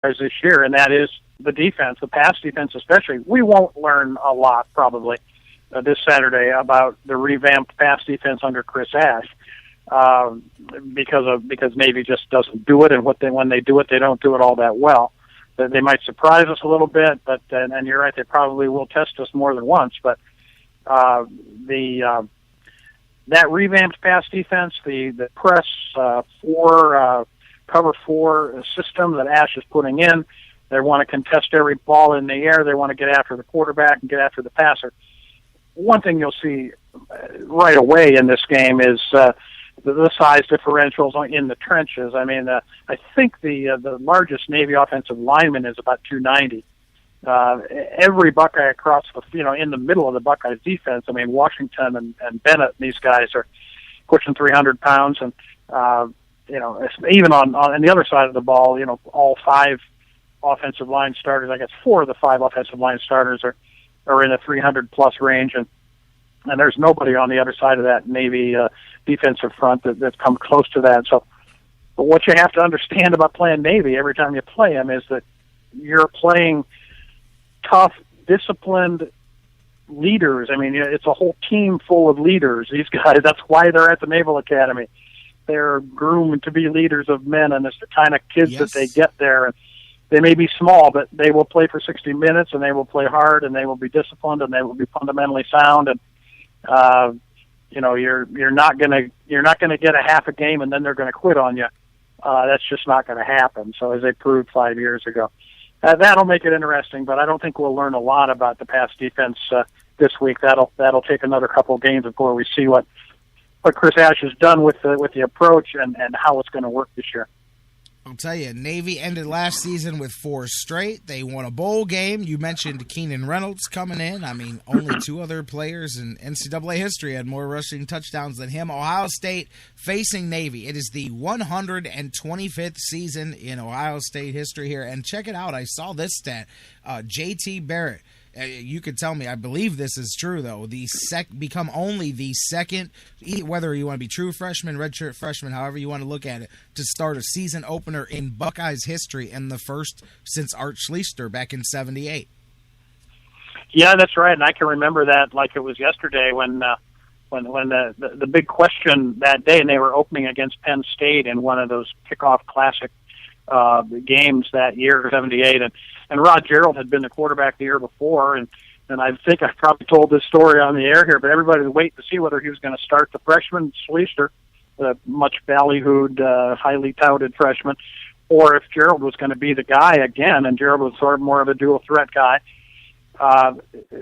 this year, and that is the defense, the pass defense especially. We won't learn a lot probably this Saturday about the revamped pass defense under Chris Ash because Navy just doesn't do it, and when they do it, they don't do it all that well. They might surprise us a little bit, but and you're right, they probably will test us more than once. But that revamped pass defense, the press cover 4 system that Ash is putting in. They want to contest every ball in the air. They want to get after the quarterback and get after the passer. One thing you'll see right away in this game is the size differentials in the trenches. I mean, I think the largest Navy offensive lineman is about 290. Every Buckeye across in the middle of the Buckeyes defense. I mean, Washington and Bennett, these guys are pushing 300 pounds, and even on the other side of the ball, all 5 offensive line starters, I guess 4 of the 5 offensive line starters are in the 300 plus range, and there's nobody on the other side of that Navy defensive front that's come close to that. So, but what you have to understand about playing Navy every time you play them is that you're playing tough, disciplined leaders. I mean, it's a whole team full of leaders. These guys, that's why they're at the Naval Academy. They're groomed to be leaders of men, and it's the kind of kids that they get there. And they may be small, but they will play for 60 minutes, and they will play hard, and they will be disciplined, and they will be fundamentally sound. And you're not gonna get a half a game, and then they're gonna quit on you. That's just not going to happen. So as they proved 5 years ago, that'll make it interesting. But I don't think we'll learn a lot about the pass defense this week. That'll take another couple of games before we see what Chris Ash has done with the approach and how it's going to work this year. I'll tell you, Navy ended last season with 4 straight. They won a bowl game. You mentioned Keenan Reynolds coming in. I mean, only 2 other players in NCAA history had more rushing touchdowns than him. Ohio State facing Navy. It is the 125th season in Ohio State history here. And check it out. I saw this stat. J.T. Barrett. You could tell me, I believe this is true, though, become only the second, whether you want to be true freshman, redshirt freshman, however you want to look at it, to start a season opener in Buckeyes history, and the first since Art Schlichter back in '78. Yeah, that's right, and I can remember that like it was yesterday when the big question that day, and they were opening against Penn State in one of those kickoff classic games that year, '78, and Rod Gerald had been the quarterback the year before, and I think I probably told this story on the air here, but everybody was waiting to see whether he was going to start the freshman, Schlichter, the much ballyhooed, highly touted freshman, or if Gerald was going to be the guy again, and Gerald was sort of more of a dual threat guy.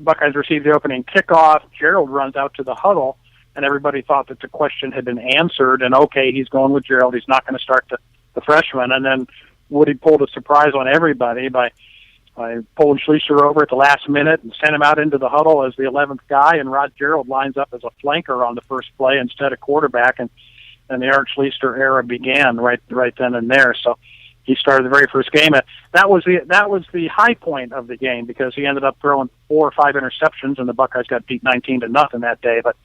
Buckeyes received the opening kickoff. Gerald runs out to the huddle, and everybody thought that the question had been answered, and okay, he's going with Gerald. He's not going to start the freshman. And then Woody pulled a surprise on everybody by pulling Schlichter over at the last minute and sent him out into the huddle as the 11th guy, and Rod Gerald lines up as a flanker on the first play instead of quarterback, and the Art Schlichter era began right then and there. So he started the very first game. That was the high point of the game because he ended up throwing 4 or 5 interceptions, and the Buckeyes got beat 19-0 that day. But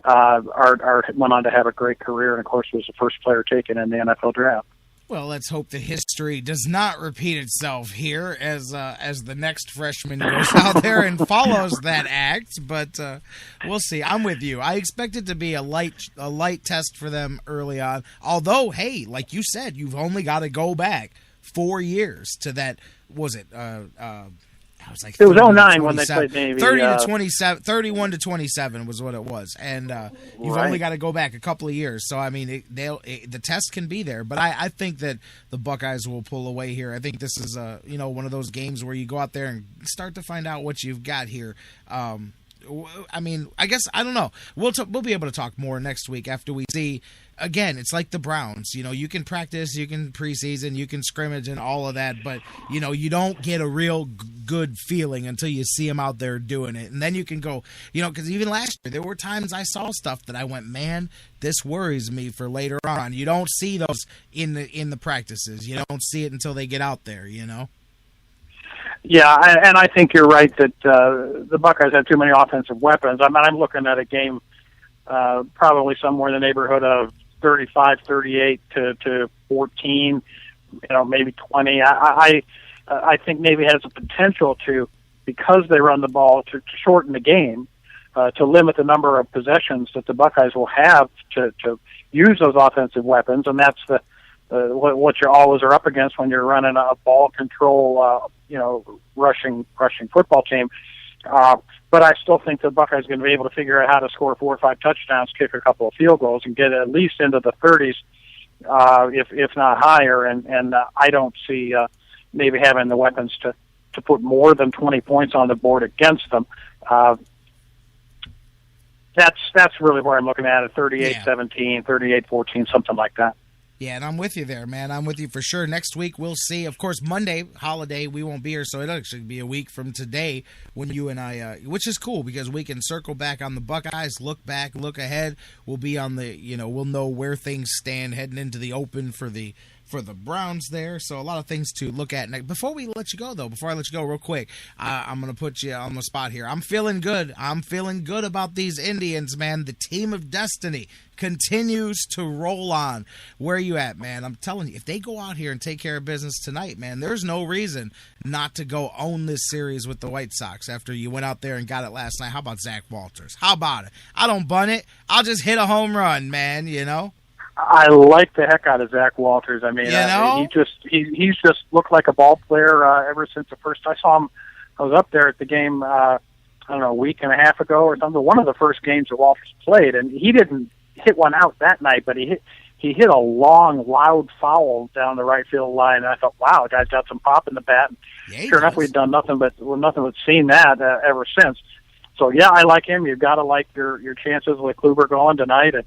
Art went on to have a great career, and of course was the first player taken in the NFL draft. Well, let's hope the history does not repeat itself here as the next freshman goes out there and follows that act. But we'll see. I'm with you. I expect it to be a light test for them early on. Although, hey, like you said, you've only got to go back 4 years to that. Was it? It was 09 when they played Navy. 31 to 27 was what it was, and you've only got to go back a couple of years. So I mean, the test can be there, but I think that the Buckeyes will pull away here. I think this is one of those games where you go out there and start to find out what you've got here. I mean, I guess I don't know. We'll be able to talk more next week after we see. Again, it's like the Browns. You can practice, you can preseason, you can scrimmage and all of that, but, you don't get a real good feeling until you see them out there doing it. And then you can go, because even last year, there were times I saw stuff that I went, man, this worries me for later on. You don't see those in the practices. You don't see it until they get out there, Yeah, and I think you're right that the Buckeyes have too many offensive weapons. I mean, I'm looking at a game probably somewhere in the neighborhood of 35-38 to 14 maybe 20. I think Navy has the potential to, because they run the ball, to shorten the game, to limit the number of possessions that the Buckeyes will have to use those offensive weapons, and that's what you always are up against when you're running a ball control, rushing football team. But I still think the Buckeyes are going to be able to figure out how to score 4 or 5 touchdowns, kick a couple of field goals, and get at least into the 30s, if not higher. And I don't see maybe having the weapons to put more than 20 points on the board against them. That's really where I'm looking at it, 38-17, 38-14, something like that. Yeah, and I'm with you there, man. I'm with you for sure. Next week, we'll see. Of course, Monday, holiday, we won't be here, so it'll actually be a week from today when you and I, which is cool because we can circle back on the Buckeyes, look back, look ahead. We'll be on the, we'll know where things stand heading into the open for the Browns there. So a lot of things to look at. Now, before I let you go, real quick, I'm going to put you on the spot here. I'm feeling good. I'm feeling good about these Indians, man. The team of destiny continues to roll on. Where are you at, man? I'm telling you, if they go out here and take care of business tonight, man, there's no reason not to go own this series with the White Sox after you went out there and got it last night. How about Zach Walters? How about it? I don't bunt it. I'll just hit a home run, man, I like the heck out of Zach Walters. I mean, he's just looked like a ball player ever since the first I saw him. I was up there at the game, I don't know, a week and a half ago or something. One of the first games that Walters played, and he didn't hit one out that night, but he hit a long, loud foul down the right field line. And I thought, wow, the guy's got some pop in the bat. And sure enough, we've done nothing but seen that ever since. So yeah, I like him. You've got to like your chances with Kluber going tonight. And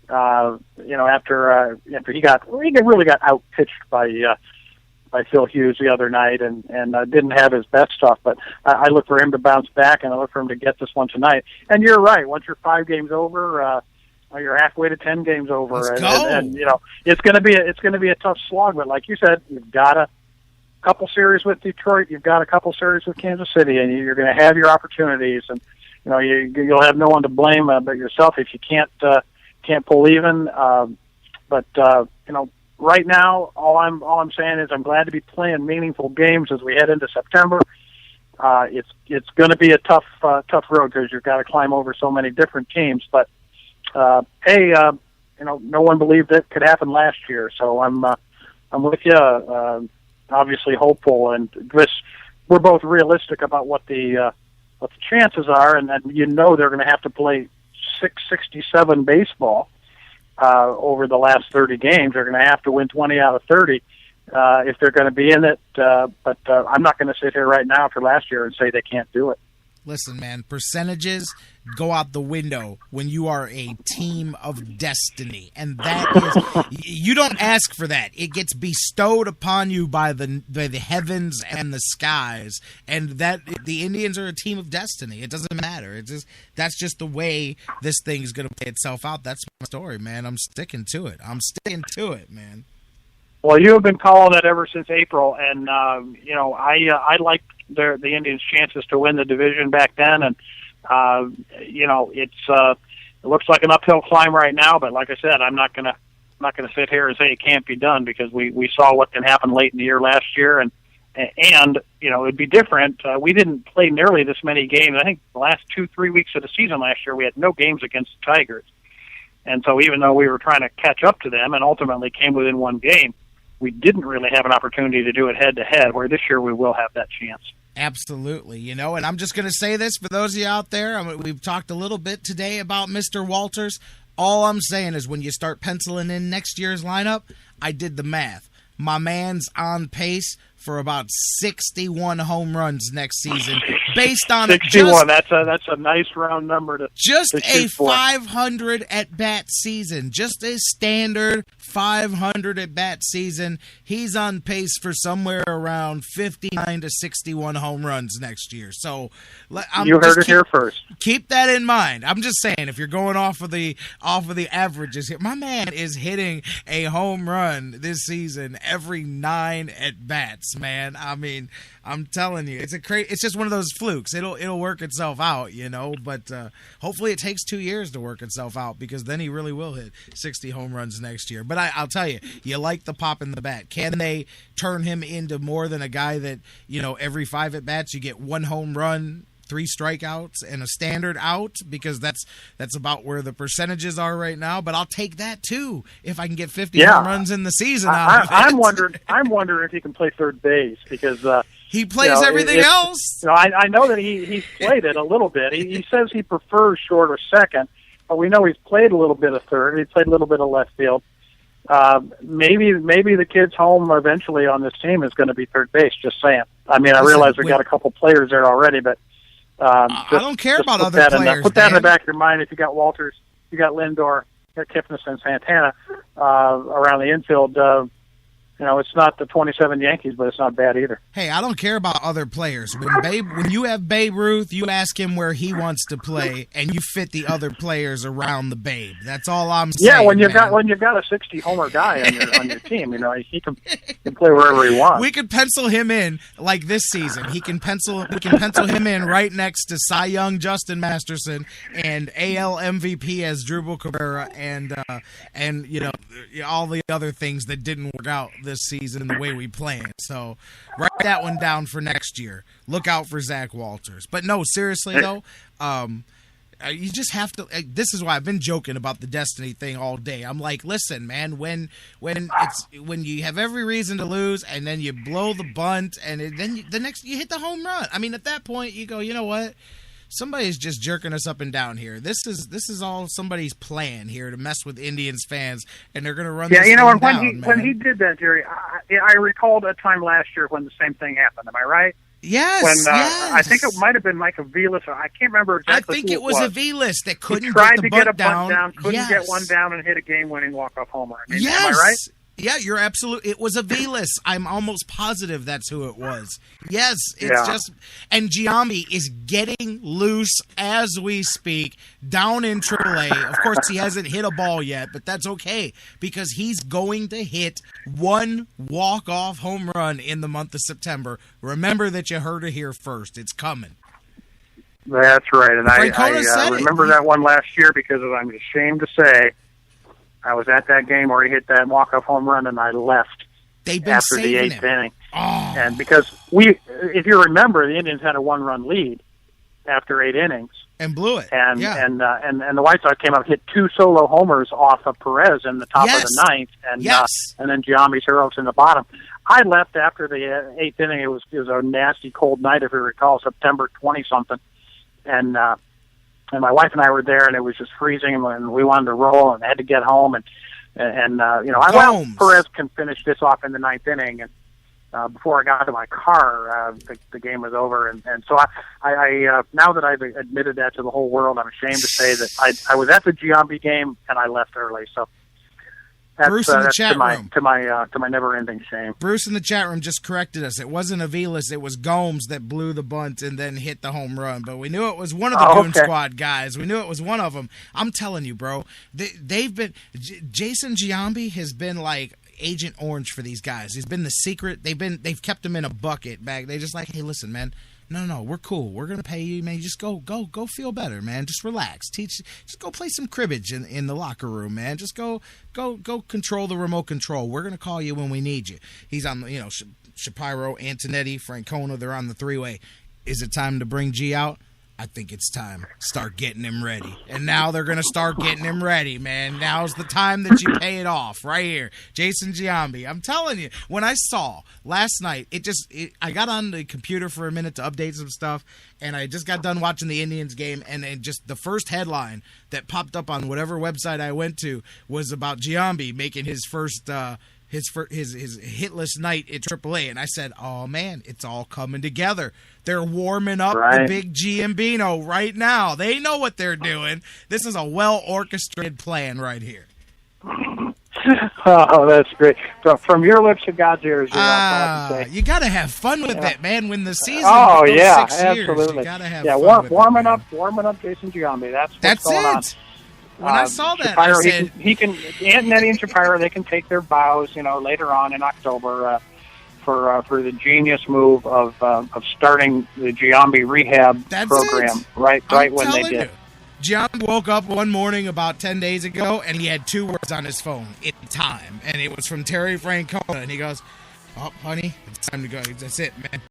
after he really got out pitched by Phil Hughes the other night, and didn't have his best stuff. But I look for him to bounce back, and I look for him to get this one tonight. And you're right. Once you're 5 games over, you're halfway to 10 games over, Let's go. And it's going to be a tough slog. But like you said, you've got a couple series with Detroit, you've got a couple series with Kansas City, and you're going to have your opportunities. And you'll have no one to blame but yourself if you can't pull even. But right now, all I'm saying is I'm glad to be playing meaningful games as we head into September. It's going to be a tough road because you've got to climb over so many different teams. But hey, no one believed it could happen last year, so I'm with you. Obviously hopeful, and we're both realistic about what the chances are, and then they're going to have to play 667 baseball over the last 30 games. They're going to have to win 20 out of 30 if they're going to be in it. But I'm not going to sit here right now after last year and say they can't do it. Listen, man, percentages go out the window when you are a team of destiny. And that is, you don't ask for that. It gets bestowed upon you by the heavens and the skies. And that the Indians are a team of destiny. It doesn't matter. That's just the way this thing is going to play itself out. That's my story, man. I'm sticking to it, man. Well, you have been calling it ever since April, and I liked the Indians' chances to win the division back then, and it looks like an uphill climb right now. But like I said, I'm not gonna sit here and say it can't be done because we saw what can happen late in the year last year, and it'd be different. We didn't play nearly this many games. I think the last 2-3 weeks of the season last year we had no games against the Tigers, and so even though we were trying to catch up to them and ultimately came within one game, we didn't really have an opportunity to do it head-to-head, where this year we will have that chance. Absolutely, and I'm just going to say this for those of you out there. We've talked a little bit today about Mr. Walters. All I'm saying is when you start penciling in next year's lineup, I did the math. My man's on pace for about 61 home runs next season, based on 61. That's a nice round number to just to a shoot for. 500 at bat season, just a standard 500 at bat season. He's on pace for somewhere around 59 to 61 home runs next year. So you heard it here first. Keep that in mind. I'm just saying, if you're going off of the averages here, my man is hitting a home run this season every 9 at bats. nuts, man. I mean, I'm telling you, it's just one of those flukes. It'll work itself out, but hopefully it takes 2 years to work itself out, because then he really will hit 60 home runs next year. But I'll tell you, you like the pop in the bat. Can they turn him into more than a guy that, every 5 at-bats you get 1 home run, 3 strikeouts, and a standard out, because that's about where the percentages are right now. But I'll take that too if I can get 50 home runs in the season. I'm wondering if he can play third base, because he plays everything else. I know that he's played it a little bit. He says he prefers short or second, but we know he's played a little bit of third. He played a little bit of left field. Maybe the kid's home eventually on this team is going to be third base. Just saying. I mean, I realize we've got a couple players there already, but. I don't care about other players. Put that in the back of your mind. If you got Walters, you got Lindor, you got Kipnis and Santana around the infield. It's not the 27 Yankees, but it's not bad either. Hey, I don't care about other players. When you have Babe Ruth, you ask him where he wants to play, and you fit the other players around the Babe. That's all I'm saying. Yeah, when you've got a 60 homer guy on your team, he can play wherever he wants. We could pencil him in like this season. We can pencil him in right next to Cy Young Justin Masterson and AL MVP as Drupal Cabrera and all the other things that didn't work out this season the way we planned. So write that one down for next year. Look out for Zach Walters. But no, seriously though, you just have to. This is why I've been joking about the destiny thing all day. I'm like, listen, man, when you have every reason to lose, and then you blow the bunt, and then the next you hit the home run. I mean, at that point, you go, you know what? Somebody's just jerking us up and down here. This is all somebody's plan here to mess with Indians fans, and they're going to run. Yeah, this thing when down, he did that, Jerry, I recalled a time last year when the same thing happened. Am I right? Yes. Yes. I think it might have been Mike Aviles, or I can't remember exactly. I think it was Aviles that couldn't he tried get the to get a bunt down, couldn't get one down, and hit a game-winning walk-off homer. I mean, yes. Am I right? Yeah, you're absolutely. It was Aviles. I'm almost positive that's who it was. Yes, it's just. And Giambi is getting loose as we speak down in AAA. Of course, he hasn't hit a ball yet, but that's okay because he's going to hit 1 walk-off home run in the month of September. Remember that you heard it here first. It's coming. That's right, and I remember that one last year because I'm ashamed to say. I was at that game where he hit that walk-off home run, and I left after the 8th inning. Oh. And because if you remember, the Indians had a 1-run lead after 8 innings. And blew it. And the White Sox came up and hit 2 solo homers off of Perez in the top of the 9th. And then Giambi's heroes in the bottom. I left after the 8th inning. It was a nasty cold night, if you recall, September 20-something. And my wife and I were there, and it was just freezing, and we wanted to roll, and had to get home, Perez can finish this off in the 9th inning, and before I got to my car, the game was over, and so I now that I've admitted that to the whole world, I'm ashamed to say that I was at the Giambi game and I left early, so. That's, Bruce in the chat room. To my never-ending shame. Bruce in the chat room just corrected us. It wasn't Aviles. It was Gomes that blew the bunt and then hit the home run. But we knew it was one of the Goon Squad guys. We knew it was one of them. I'm telling you, bro. They've been Jason Giambi has been like Agent Orange for these guys. He's been the secret. They've kept him in a bucket bag. They just like, hey, listen, man. No, we're cool. We're gonna pay you, man. Just go feel better, man. Just relax. Just go play some cribbage in the locker room, man. Just go control the remote control. We're gonna call you when we need you. He's on, Shapiro, Antonetti, Francona. They're on the 3-way. Is it time to bring G out? I think it's time. Start getting him ready. And now they're going to start getting him ready, man. Now's the time that you pay it off right here. Jason Giambi. I'm telling you, when I saw last night, I got on the computer for a minute to update some stuff, and I just got done watching the Indians game, and just the first headline that popped up on whatever website I went to was about Giambi making his first his hitless night at AAA, and I said, oh man, it's all coming together. They're warming up the big Giambino right now. They know what they're doing. This is a well-orchestrated plan right here. Oh, that's great. From your lips to God's ears, that's all I can say. You got to have fun with it, man. When the season goes 6 years, absolutely. You got to have fun with warming it, up Jason Giambi. That's what's going on. When I saw that, Shapiro, I said... Antonetti and Shapiro, they can take their bows, later on in October for the genius move of starting the Giambi rehab program right when they did. Giambi woke up one morning about 10 days ago, and he had 2 words on his phone: "It's time," and it was from Terry Francona, and he goes, "Oh, honey, it's time to go. That's it, man.